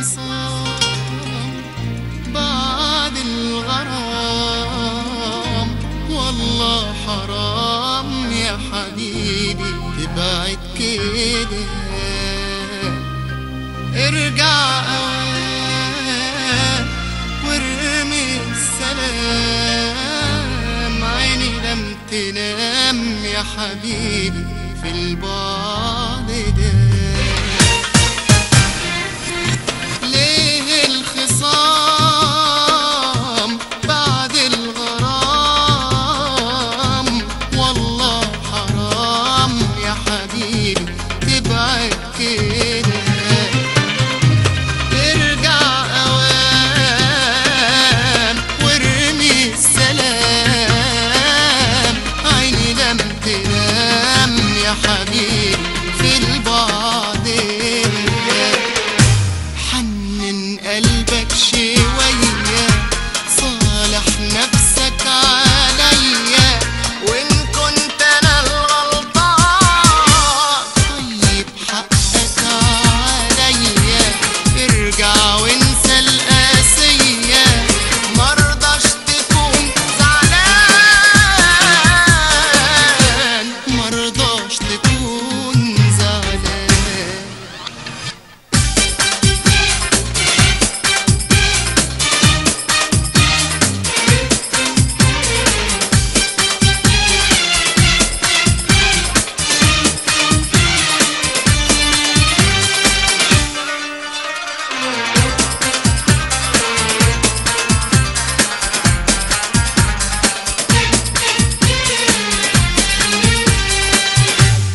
الخصام بعد الغرام، والله حرام يا حبيبي تبعد كده. ارجع اوام وارمي السلام، عيني لم تنام يا حبيبي في البعد ده. ليه الخصام بعد الغرام، والله حرام يا حبيبي تبعد كده. ارجع اوام وارمي السلام، عيني لم تنام يا حبيبي في البعد ده. حنن قلبك شوية، صالح نفسك عليا، وإن كنت أنا الغلطان طيب حقك عليا. ارجع وانسى القاسية، مرضاش تكون زعلان، مرضاش تكون زعلان.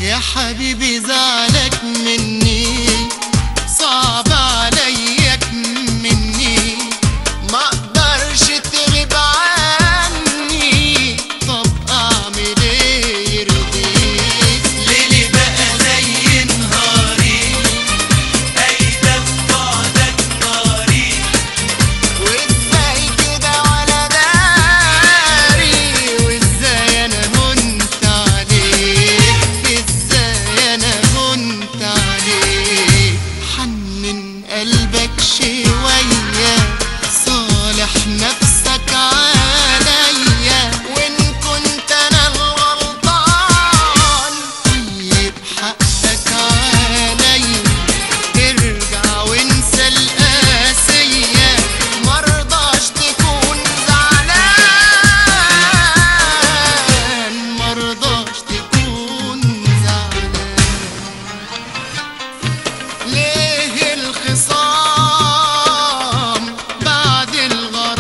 يا حبيبي زعلك مني صعب عليك مني، ما اقدرش تغيب عني، طب اعمل ايه يرضيك؟ ليلي بقى زي نهاري، قايدة ببعدك ناري، وازاي كده ولا داري؟ وازاي انا هنت عليك؟ ازاي انا هنت عليك؟ حنن قلبك شوية، صالح نفسك عليا، وإن كنت أنا الغلطان طيب حقك عليا. ارجع وانسى القاسية، مرضاش تكون زعلان، مرضاش تكون زعلان. ليه الخصام بعد الغرام،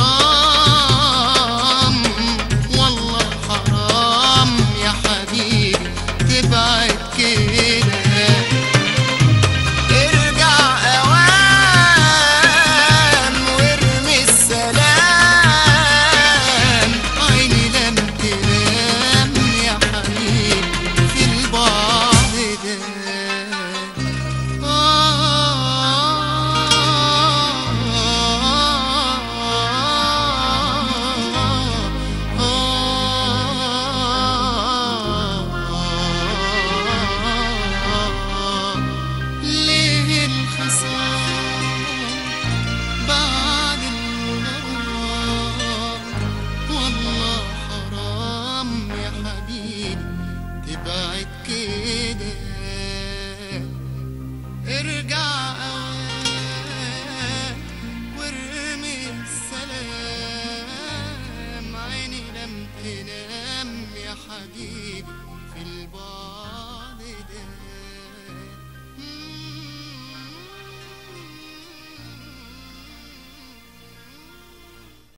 والله حرام يا حبيبي تبعد كده. ارجع اوام وارمي السلام، عيني لم تنام يا حبيبي في البعد ده. ليه الخصام بعد الغرام، والله حرام يا حبيبي تبعد كده. ارجع اوام وارمي السلام، عيني لم تنام يا حبيبي في البعد